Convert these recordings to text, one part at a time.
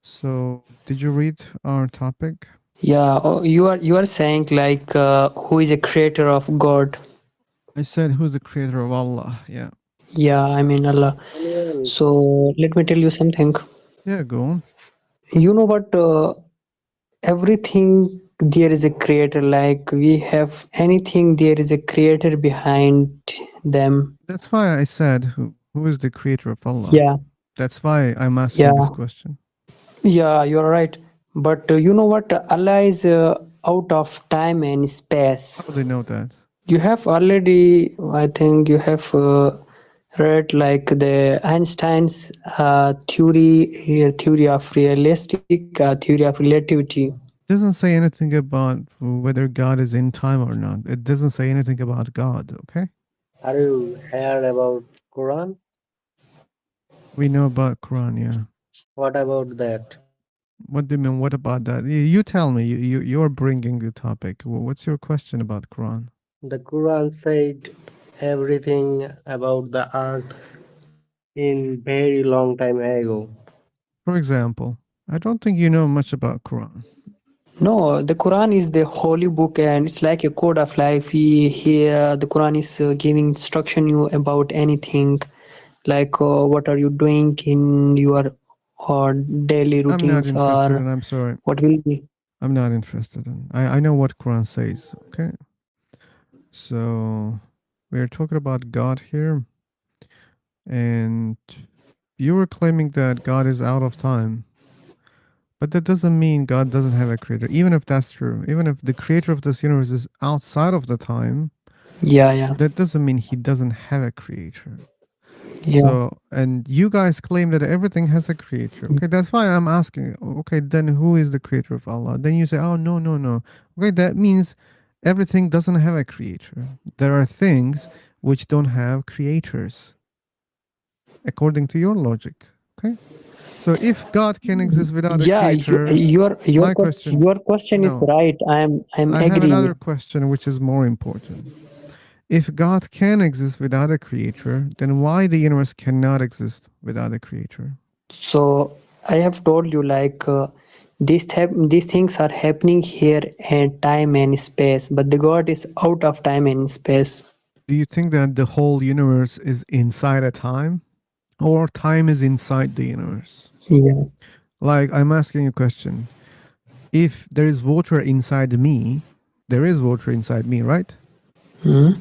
So, did you read our topic? Yeah, you are saying like who is a creator of God? I said, who's the creator of Allah? Yeah. Yeah, I mean Allah. Anyone? So let me tell you something. Yeah, go on. You know what? Everything there is a creator. Like we have anything, there is a creator behind them. That's why I said, who is the creator of Allah? Yeah, That's why I'm asking this yeah, question. yeah. You're right. But you know what? Allah is out of time and space. How do they know that? You have already, I think, you have read like the Einstein's theory of theory of relativity. It doesn't say anything about whether God is in time or not. It doesn't say anything about God, okay? Are you heard about Quran? We know about Quran, yeah. What about that? What do you mean? What about that? You tell me. You're bringing the topic. What's your question about Quran? The Quran said everything about the earth in very long time ago. For example, I don't think you know much about Quran. No, the Quran is the holy book and it's like a code of life. We here the Quran is giving instruction you about anything, like what are you doing in your daily I'm not routines interested, or and I'm sorry. what will be. I'm not interested in. I know what Quran says. Okay, so we're talking about God here, and you were claiming that God is out of time, but that doesn't mean God doesn't have a creator. Even if that's true, even if the creator of this universe is outside of the time, Yeah, yeah, that doesn't mean he doesn't have a creator. yeah. So, and you guys claim that everything has a creator. Okay, that's why I'm asking. Okay, then who is the creator of Allah? Then you say, oh, no, no, no. Okay, that means everything doesn't have a creator. There are things which don't have creators, according to your logic. Okay, so if God can exist without a Yeah, creator, my question, your question is no, right. I'm I have another agree. question which is more important. If God can exist without a creator, then why the universe cannot exist without a creator? So I have told you like these things are happening here at time and space, but the God is out of time and space. Do you think that the whole universe is inside a time? Or time is inside the universe? Yeah. Like, I'm asking a question. If there is water inside me, there is water inside me, right? Hmm.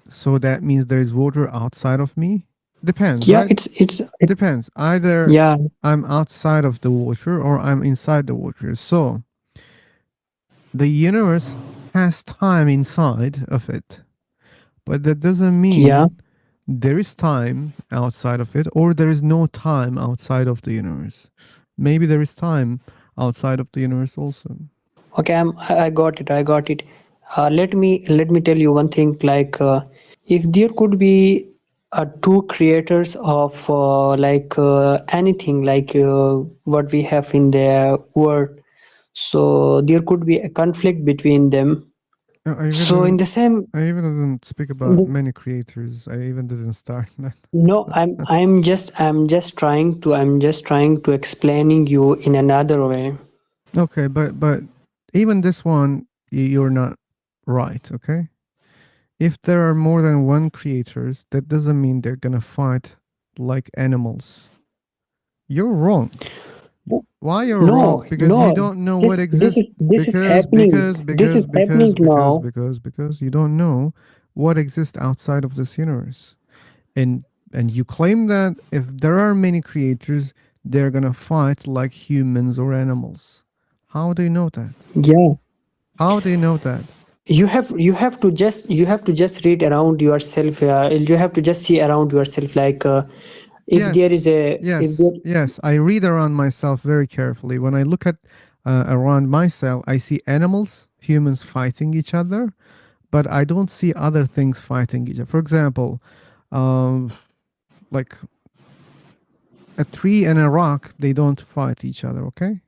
So that means there is water outside of me? Depends, Yeah, right? it Depends. Either yeah. I'm outside of the water or I'm inside the water. So the universe has time inside of it. But that doesn't Yeah. mean there is time outside of it or there is no time outside of the universe. Maybe there is time outside of the universe also. Okay, I got it. I got it. Let me tell you one thing. Like, if there could be two creators of anything, like what we have in the world, so there could be a conflict between them. I even So in didn't the same, I even didn't speak in about the, many creators. I even didn't start that. no, I'm just trying to explaining you in another way. Okay, but even this one you're not right, okay? If there are more than one creators, that doesn't mean they're gonna fight like animals. You're wrong. Why you're No, wrong? Because you no. don't know This what this is exists. this is Because happening. because This is because happening because because now. because because you don't know what exists outside of this universe. And you claim that if there are many creators, they're gonna fight like humans or animals. How do you know that? Yeah. How do you know that? You have to just read around yourself. You have to just see around yourself. Like if there is Yes, a if yes, there yes. I read around myself very carefully. When I look at around myself, I see animals, humans fighting each other, but I don't see other things fighting each other. For example, um, like a tree and a rock, they don't fight each other, okay?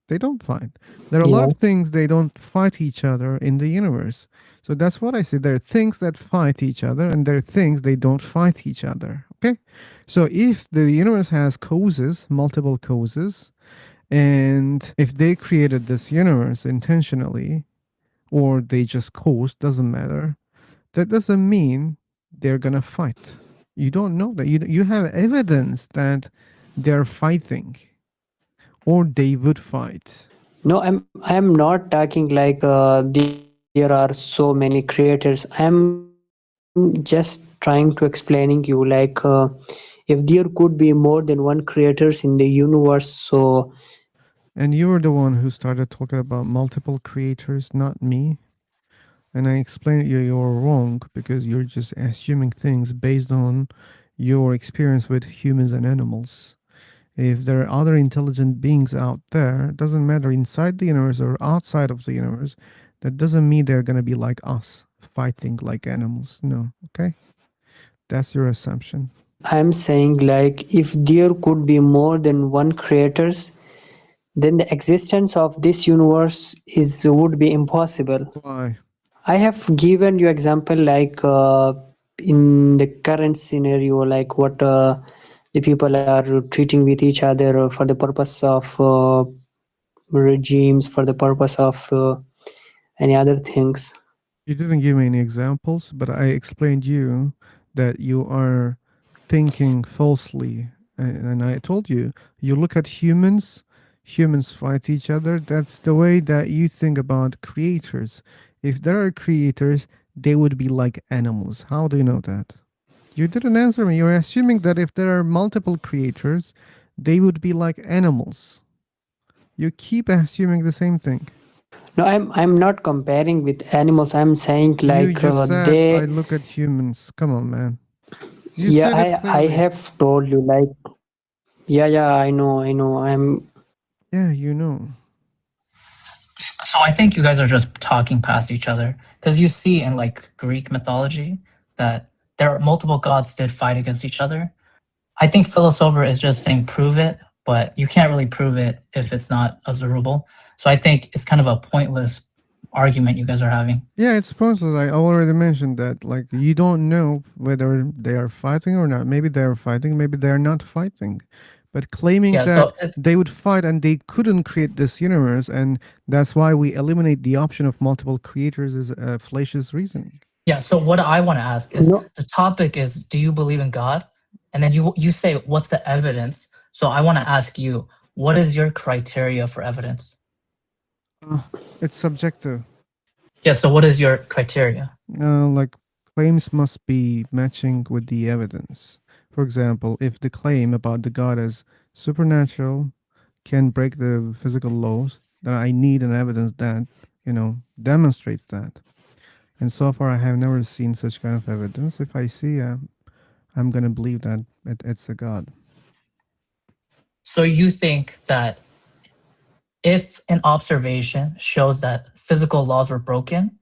They don't fight. There are a lot yeah of things they don't fight each other in the universe. So that's what I say. There are things that fight each other and there are things they don't fight each other, okay? So if the universe has causes, multiple causes, And if they created this universe intentionally, or they just caused, doesn't matter. That doesn't mean they're gonna fight. You don't know that. You have evidence that they're fighting, or they would fight. No, I'm not talking like there are so many creators. I'm just trying to explaining you like if there could be more than one creators in the universe, so And you're the one who started talking about multiple creators, not me. And I explained you you're wrong because you're just assuming things based on your experience with humans and animals. If there are other intelligent beings out there, it doesn't matter inside the universe or outside of the universe, that doesn't mean they're going to be like us, fighting like animals. No, okay? That's your assumption. I'm saying like if there could be more than one creators, then the existence of this universe is would be impossible. Why? I have given you example like in the current scenario, like what the people are treating with each other for the purpose of regimes, for the purpose of any other things. You didn't give me any examples, but I explained you that you are thinking falsely. And I told you, you look at humans, humans fight each other. That's the way that you think about creators. If there are creators, they would be like animals. How do you know that? You didn't answer me. You're assuming that if there are multiple creators, they would be like animals. You keep assuming the same thing. No, I'm not comparing with animals. I'm saying You like just said, I they. look at humans. Come on, man. You Yeah, said it I clearly. have told you like. Yeah, I know. Yeah, you know. So I think you guys are just talking past each other because you see in like Greek mythology that there are multiple gods did fight against each other. I think Philosopher is just saying prove it, but you can't really prove it if it's not observable. So I think it's kind of a pointless argument you guys are having. Yeah, it's pointless. I already mentioned that. Like, you don't know whether they are fighting or not. Maybe they are fighting, maybe they are not fighting. But claiming Yeah, that so it's, they would fight and they couldn't create this universe, and that's why we eliminate the option of multiple creators, is fallacious reasoning. yeah, so what I want to ask is No, the topic is do you believe in God? And then you say what's the evidence? So I want to ask you what is your criteria for evidence? It's subjective. Yeah, so what is your criteria? Like, claims must be matching with the evidence. For example, if the claim about the god as supernatural can break the physical laws, then I need an evidence that, demonstrates that. And so far, I have never seen such kind of evidence. If I see, I'm going to believe that it's a god. So you think that if an observation shows that physical laws were broken,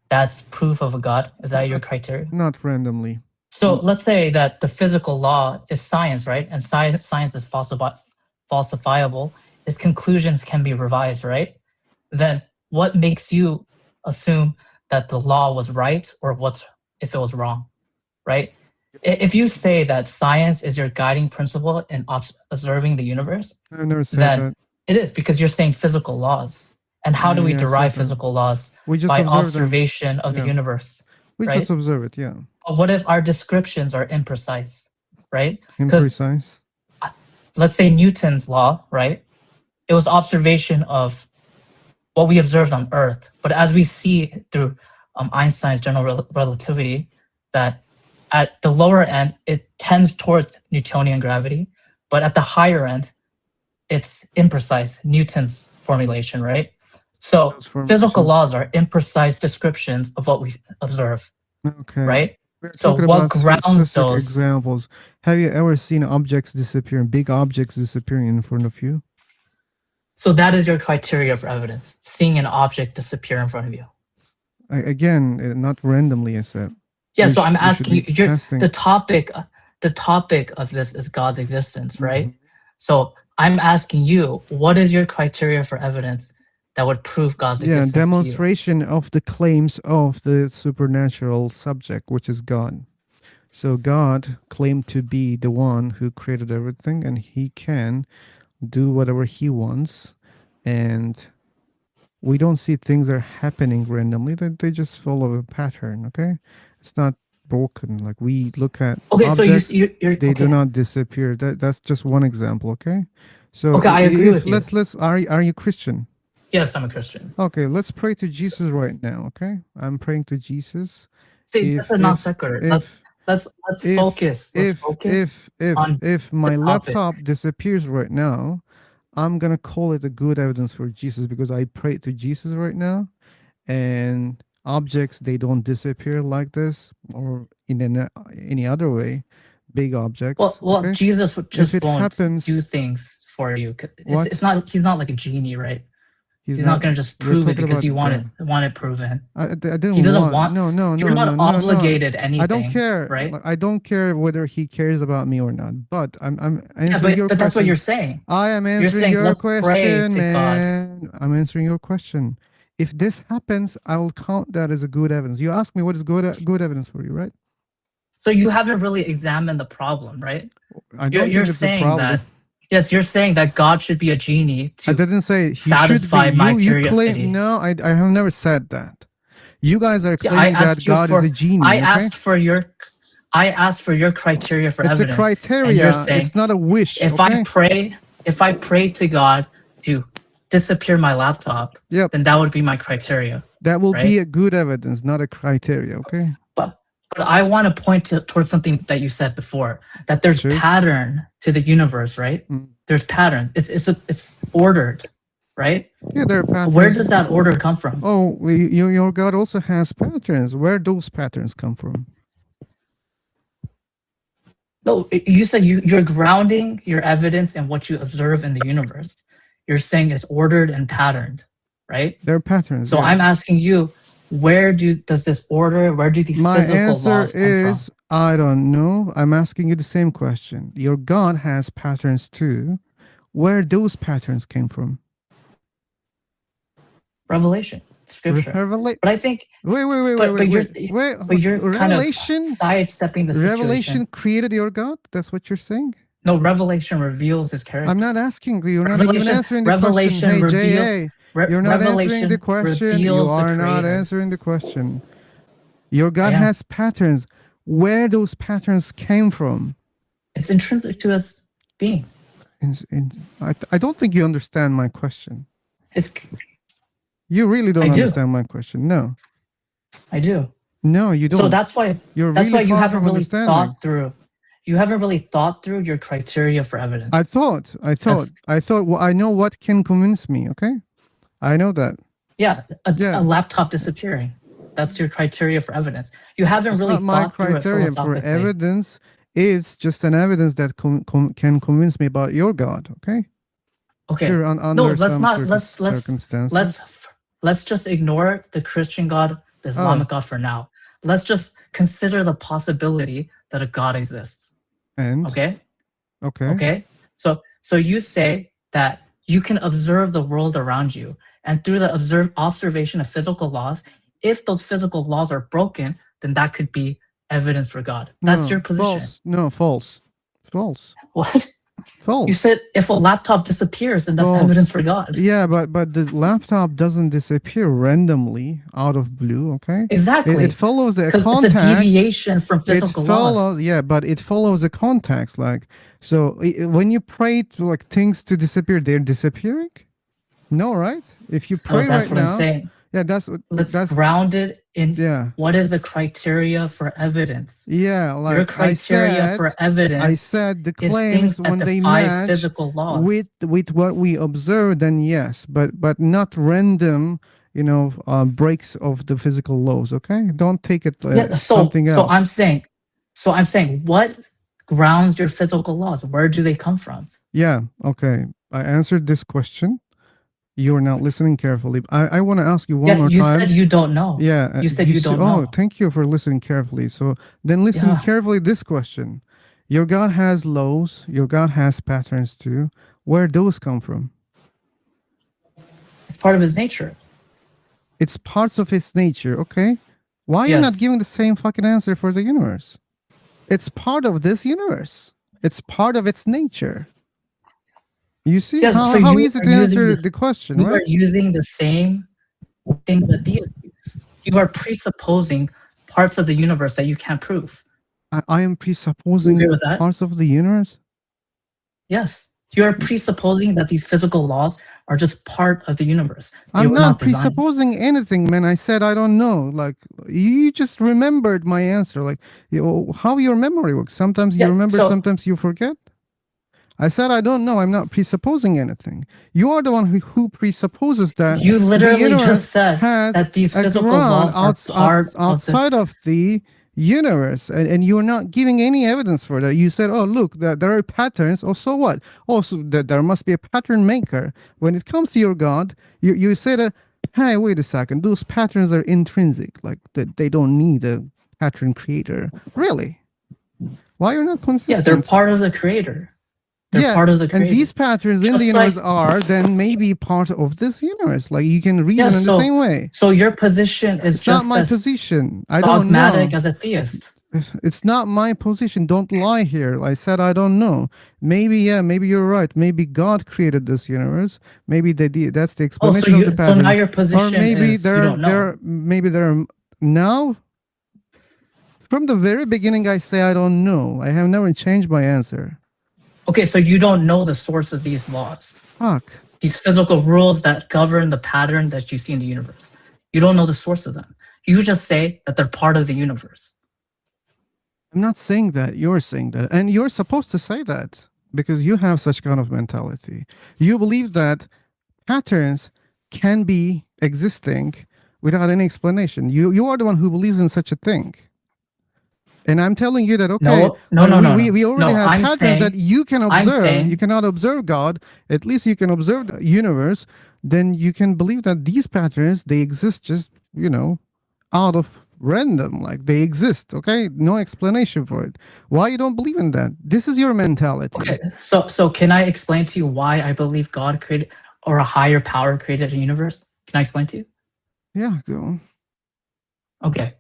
that's proof of a god? Is that your criteria? Not randomly. So let's say that the physical law is science, right? And science is falsifiable. Its conclusions can be revised, right? Then what makes you assume that the law was right or what if it was wrong, right? If you say that science is your guiding principle in observing the universe, I've never said then that. it is because you're saying physical laws. And how do we Yeah, I derive said that. physical laws? We just By observe them. observation of the Yeah. universe. We right? just observe it, yeah. But what if our descriptions are imprecise, right? Imprecise. Let's say Newton's law, right? It was observation of what we observed on Earth. But as we see through Einstein's general relativity, that at the lower end, it tends towards Newtonian gravity. But at the higher end, it's imprecise, Newton's formulation, right? So Those formations. physical laws are imprecise descriptions of what we observe, Okay. right? We're So talking what about grounds specific those? examples. Have you ever seen objects disappearing, big objects disappearing in front of you? So that is your criteria for evidence, seeing an object disappear in front of you. Again, not randomly, I said. Yeah, We so I'm we should asking be you, you're, testing. the topic of this is God's existence, right? Mhm. So I'm asking you, what is your criteria for evidence that would prove God's Yeah, existence to you? demonstration of the claims of the supernatural subject, which is God. So God claimed to be the one who created everything, and he can do whatever he wants, and we don't see things are happening randomly. They just follow a pattern. Okay, it's not broken. Like we look at Okay, so objects, you're they do okay. not disappear. That's just one example. Okay, so Okay, I agree with you. let's are you Christian? Yes, I'm a Christian. Okay, let's pray to Jesus right now. Okay, I'm praying to Jesus. See, that's a non sequitur. Let's focus. Let's focus on If my the topic. laptop disappears right now, I'm gonna call it a good evidence for Jesus because I prayed to Jesus right now, and objects, they don't disappear like this or in any other way. Big objects. Well, Okay, Jesus if just it won't happens, do things for you. What? It's not. He's not like a genie, right? He's not going to just we're prove it talking because about you want God. it proven. I didn't He doesn't want. No. You're not obligated anything. I don't care. right? I don't care whether he cares about me or not. But I'm Yeah, answering your but that's what question. you're saying. I am You're answering saying, your let's pray question, to man. I'm answering your question. If this happens, I will count that as a good evidence. You ask me what is good evidence for you, right? So you haven't really examined the problem, right? I don't You're think it's a saying problem. that. Yes, you're saying that God should be a genie I to didn't say he satisfy should be. my You curiosity. claim no. I have never said that. You guys are Yeah, I claiming asked that you God for. is a genie. I okay? asked for your criteria for It's evidence. a And criteria. you're saying, It's not a wish. if okay? I pray to God to disappear my laptop, Yep. then that would be my criteria. That will right? be a good evidence, not a criteria. Okay. But I want to point towards something that you said before, that there's Sure. pattern to the universe, right? Mm. There's pattern. It's ordered, right? Yeah, there are patterns. Where does that order come from? Oh, your God also has patterns. Where those patterns come from? No, you said you're grounding your evidence in what you observe in the universe. You're saying it's ordered and patterned, right? There are patterns. So yeah. I'm asking you, where does this order, where do these My physical answer laws come is from? I don't know. I'm asking you the same question. Your God has patterns too. Where those patterns came from? Revelation, scripture. But I think, Wait. but you're kind of Revelation. sidestepping the situation. Revelation created your God. That's what you're saying. No, Revelation reveals his character. I'm not asking you. You're not even answering the Revelation question. Hey, reveals- J.A., you're not answering the Revelation question. You reveals the are not creator. answering the question. Your God am. has patterns. Where those patterns came from? It's intrinsic to his being. I don't think you understand my question. It's You really don't I do. understand my question. No. I do. No, you don't. So that's why You're that's really why you far haven't from really understanding. thought through. You haven't really thought through your criteria for evidence. I thought. Well, I know what can convince me. Okay, I know that. Yeah, Yeah. a laptop disappearing. That's your criteria for evidence. You haven't It's really not my thought through it criteria for philosophically. evidence. It's just an evidence that can convince me about your God. Okay. Okay. Sure. No, Under let's some not. circumstances. Let's just ignore the Christian God, the Islamic God for now. Let's just consider the possibility that a God exists. And Okay. okay. Okay. So you say that you can observe the world around you, and through the observation of physical laws, if those physical laws are broken, then that could be evidence for God. That's No, your position. False. No, false. What? False. You said if a laptop disappears, then that's False. evidence for God. Yeah, but the laptop doesn't disappear randomly out of blue. Okay. Exactly. It follows the Because context. it's a deviation from physical it follows, laws. Yeah, but it follows the context. Like, so when you pray to like things to disappear, they're disappearing. No, right? If you So pray that's right what now, I'm saying. yeah, that's Ground it in yeah, what is the criteria for evidence. yeah. Like Your criteria for evidence I said the is claims things that when they defy match physical laws. with what we observe, then yes, but not random. Breaks of the physical laws. Okay, don't take it something else. So I'm saying, what grounds your physical laws? Where do they come from? Yeah. Okay. I answered this question. You're not listening carefully. I want to ask you one more you time. said you don't know. Yeah. You said you don't know. Oh, thank you for listening carefully. So then listen carefully this question. Your God has laws. Your God has patterns too. Where those come from? It's part of his nature. It's parts of his nature. Okay. Why are you not Yes. giving the same fucking answer for the universe? It's part of this universe. It's part of its nature. You see Yes, so how you easy are to using answer this. the question, You are right? using the same things that theists use. You are presupposing parts of the universe that you can't prove. I am You agree presupposing with that? parts of the universe. Yes. You are presupposing that these physical laws are just part of the universe. They I'm were not designed. presupposing anything, man. I said I don't know. Like you just remembered my answer. Like how your memory works. Sometimes you Yeah, remember, so sometimes you forget. I said I don't know. I'm not presupposing anything. You are the one who presupposes that you the literally universe just said has that these a physical ground laws are part of the. outside of the universe, and you're not giving any evidence for that. You said, "Oh, look, there are patterns." Oh, so what? Also, that there must be a pattern maker. When it comes to your God, you say that, "Hey, wait a second. Those patterns are intrinsic. Like that they don't need a pattern creator." Really? Why you're not consistent? Yeah, they're part of the creator. They're Yeah, part of the creator. and these patterns in the Just universe like- are then maybe part of this universe. Like you can reason in the same way. So your position is It's not just my as position. I don't dogmatic know. as a theist. It's not my position. Don't lie here. I said I don't know. Maybe yeah. Maybe you're right. Maybe God created this universe. Maybe that's the Oh, explanation of the so pattern. now your Or position maybe is you don't know. maybe there now. From the very beginning, I say I don't know. I have never changed my answer. Okay, so you don't know the source of these laws. Fuck. These physical rules that govern the pattern that you see in the universe. You don't know the source of them. You just say that they're part of the universe. I'm not saying that. You're saying that. And you're supposed to say that because you have such kind of mentality. You believe that patterns can be existing without any explanation. You are the one who believes in such a thing. And I'm telling you that, okay, No. we already have I'm patterns saying- that you can observe. saying- You cannot observe God. At least you can observe the universe. Then you can believe that these patterns, they exist just, out of random. Like they exist, okay? No explanation for it. Why you don't believe in that? This is your mentality. Okay, so can I explain to you why I believe God created or a higher power created a universe? Can I explain to you? Yeah, go on. Okay.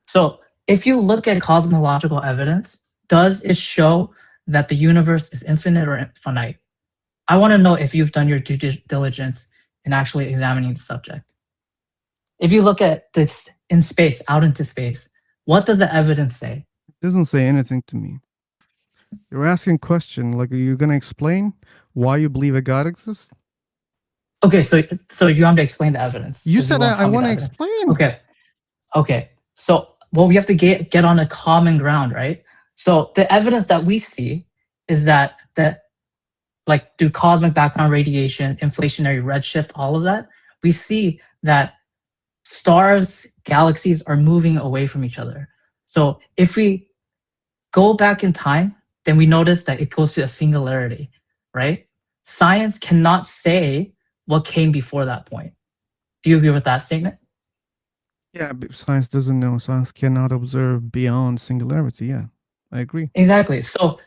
So if you look at cosmological evidence, does it show that the universe is infinite or finite? I want to know if you've done your due diligence in actually examining the subject. If you look at this in space, out into space, what does the evidence say? It doesn't say anything to me. You're asking a question, like are you gonna explain why you believe a God exists? Okay, so you want me to explain the evidence? You 'Cause said won't I tell me want the to evidence. explain. Okay. So we have to get on a common ground, right? So the evidence that we see is that through cosmic background radiation, inflationary redshift, all of that, we see that stars, galaxies are moving away from each other. So if we go back in time, then we notice that it goes to a singularity, right? Science cannot say what came before that point. Do you agree with that statement? Yeah, but science doesn't know. Science cannot observe beyond singularity. Yeah, I agree. Exactly. So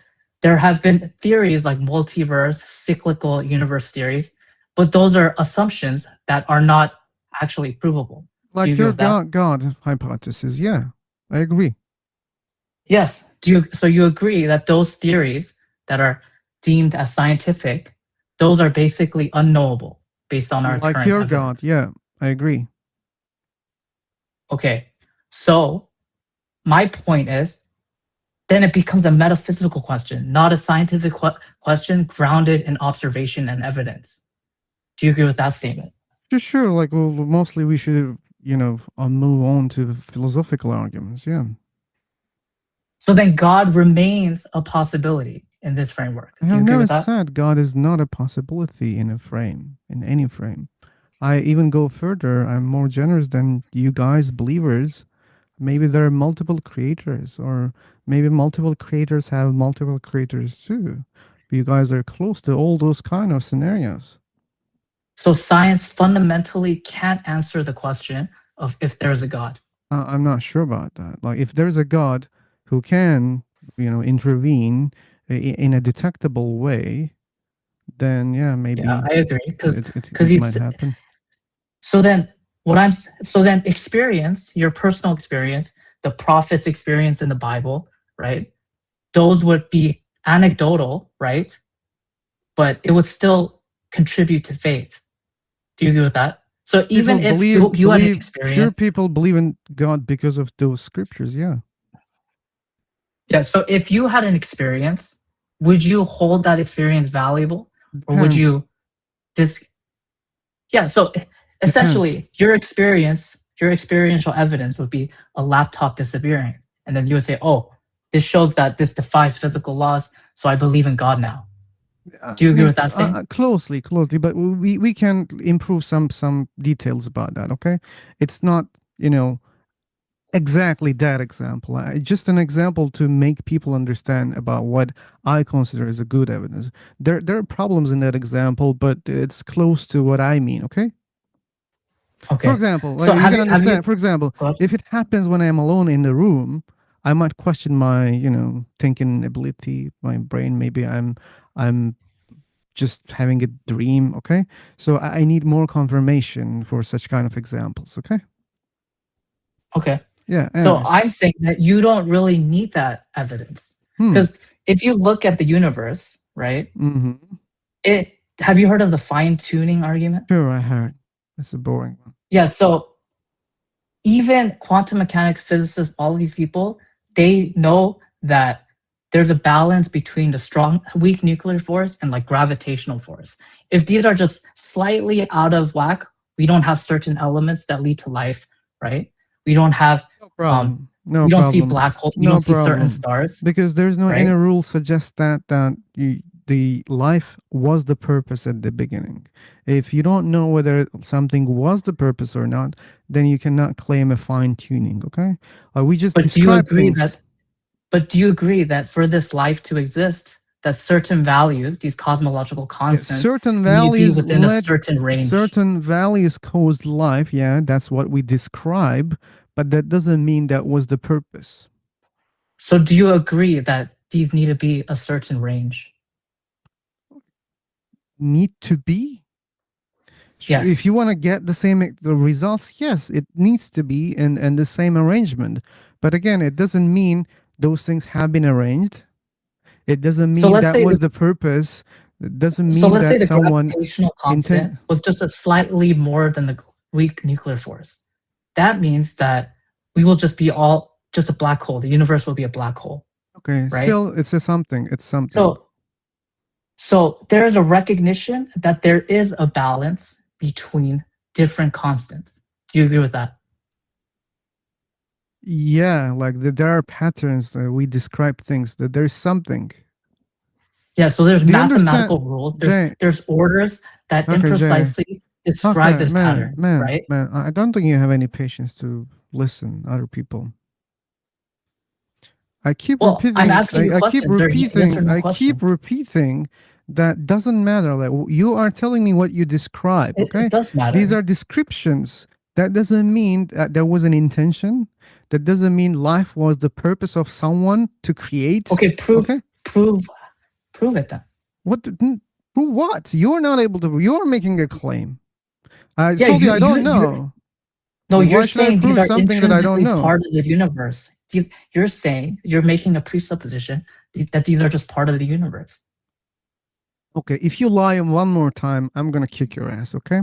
there have been theories like multiverse, cyclical universe theories, but those are assumptions that are not actually provable. Do you Like agree your with that? God hypothesis. Yeah, I agree. Yes. So you agree that those theories that are deemed as scientific, those are basically unknowable based on our Like current your evidence. God. Yeah, I agree. Okay. So my point is, then it becomes a metaphysical question, not a scientific question grounded in observation and evidence. Do you agree with that statement? Sure. Like, well, mostly we should, move on to philosophical arguments. Yeah. So then God remains a possibility in this framework. I Do you have agree never with that? said God is not a possibility in a frame, in any frame. I even go further. I'm more generous than you guys, believers. Maybe there are multiple creators, or maybe multiple creators have multiple creators too. You guys are close to all those kind of scenarios. So science fundamentally can't answer the question of if there's a God. I'm not sure about that. Like, if there's a God who can, intervene in a detectable way, then yeah, maybe Yeah, I agree. Because it might happen. So then experience, your personal experience, the prophet's experience in the Bible, right? Those would be anecdotal, right? but it would still contribute to faith. Do you agree with that? So even People if you had an pure experience, people believe in God because of those scriptures. Yeah. yeah. So if you had an experience, would you hold that experience valuable, or would Depends. you Yeah. So essentially, your experiential evidence would be a laptop disappearing, and then you would say, "Oh, this shows that this defies physical laws, so I believe in God now." Do you agree with that statement? Closely, but we can improve some details about that. Okay, it's not exactly that example. Just an example to make people understand about what I consider as a good evidence. There are problems in that example, but it's close to what I mean. Okay. Okay. For example, So you can understand. For Go example, ahead. if it happens when I'm alone in the room, I might question my thinking ability, my brain. Maybe I'm just having a dream. Okay, so I need more confirmation for such kind of examples. Okay. Okay. Yeah. So Anyway. I'm saying that you don't really need that evidence, because if you look at the universe, right? Have you heard of the fine-tuning argument? Sure, I heard. That's a boring one. Yeah. So even quantum mechanics physicists, all of these people, they know that there's a balance between the strong, weak nuclear force and like gravitational force. If these are just slightly out of whack, we don't have certain elements that lead to life, right? We don't have No problem. we don't see black holes. We don't see certain stars, because there's no right? any rule suggests that the life was the purpose at the beginning. If you don't know whether something was the purpose or not, then you cannot claim a fine tuning. Okay, we just But do you describe agree things. do you agree that for this life to exist, that certain values, these cosmological constants, certain need to be values within a certain range? Certain values caused life. Yeah, that's what we describe, but that doesn't mean that was the purpose. So do you agree that these need to be a certain range? Need to be? Yes. If you want to get the results, yes, it needs to be in the same arrangement. But again, it doesn't mean those things have been arranged. It doesn't mean that was the purpose. It doesn't mean let's say that the someone gravitational constant was just a slightly more than the weak nuclear force. That means that we will just be all just a black hole. The universe will be a black hole. Okay, right? Still, it's something. It's something. So there is a recognition that there is a balance between different constants. Do you agree with that? Yeah, like there are patterns that we describe things, that there's something. Yeah, so there's Do you mathematical understand, rules. Jay? There's orders that Okay, Jay. imprecisely describe this pattern, right? Man, I don't think you have any patience to listen other people. I keep repeating. I'm asking you questions. I keep repeating that doesn't matter. Like you are telling me what you describe. Okay, it does matter. These are descriptions. That doesn't mean that there was an intention. That doesn't mean life was the purpose of someone to create. Okay, prove it then. What? Prove what? You're not able to. You're making a claim. I told you I don't know. No, you're saying these are something that I don't know. Part of the universe. You're saying, you're making a presupposition that these are just part of the universe. Okay, if you lie one more time, I'm gonna kick your ass. Okay.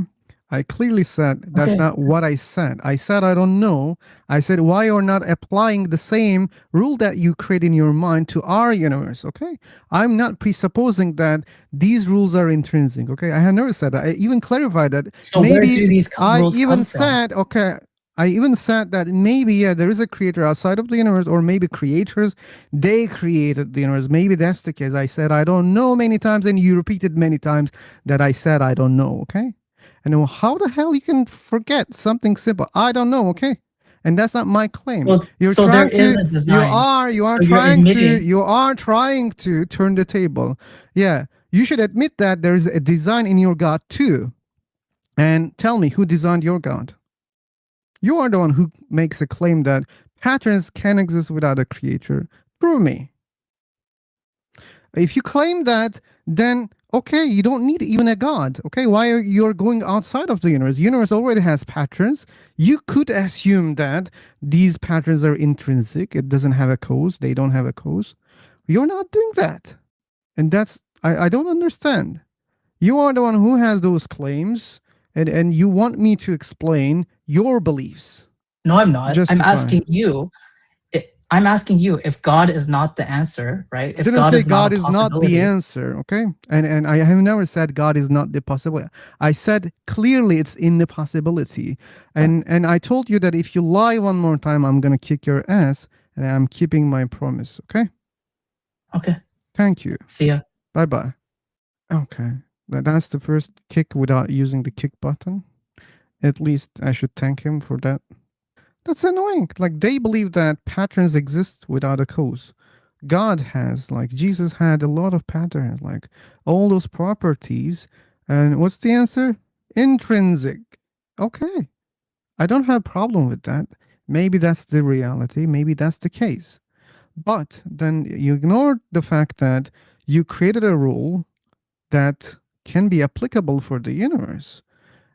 I clearly said that's not what I said. I said I don't know. I said why you're not applying the same rule that you create in your mind to our universe. Okay, I'm not presupposing that these rules are intrinsic. Okay, I have never said that. I even clarified that. So maybe where do these rules come from? Said okay. I even said that maybe there is a creator outside of the universe, or maybe creators, they created the universe. Maybe that's the case. I said I don't know many times, and you repeated many times that I said I don't know. Okay. And how the hell you can forget something simple? I don't know, okay? And that's not my claim. Well, you're so trying there is a design. You are trying to turn the table. Yeah, you should admit that there is a design in your God too. And tell me who designed your God. You are the one who makes a claim that patterns can exist without a creator. Prove me. If you claim that, then okay, you don't need even a God. Okay, why are you going outside of the universe? The universe already has patterns. You could assume that these patterns are intrinsic. It doesn't have a cause. They don't have a cause. You're not doing that. And that's, I don't understand. You are the one who has those claims, and you want me to explain your beliefs. No, I'm not. I'm Justify. asking you. I'm asking you if God is not the answer, right? I If didn't God say is not God a is not the possibility. answer, okay? And I have never said God is not the possibility. I said clearly it's in the possibility. And I told you that if you lie one more time, I'm gonna kick your ass, and I'm keeping my promise, okay? Okay. Thank you. See ya. Bye-bye. Okay. That's the first kick without using the kick button. At least I should thank him for that. That's annoying. Like, they believe that patterns exist without a cause. God has, like, Jesus had a lot of patterns, like all those properties. And what's the answer? Intrinsic. Okay. I don't have a problem with that. Maybe that's the reality. Maybe that's the case. But then you ignore the fact that you created a rule that can be applicable for the universe.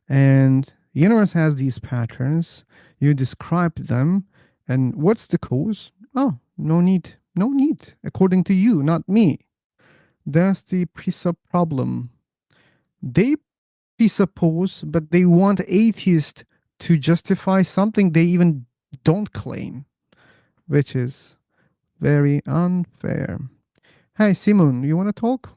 And the universe has these patterns. You describe them. And what's the cause? Oh, no need. No need, according to you, not me. That's the Presup problem. They presuppose, but they want atheists to justify something they even don't claim, which is very unfair. Hey, Simon, you want to talk?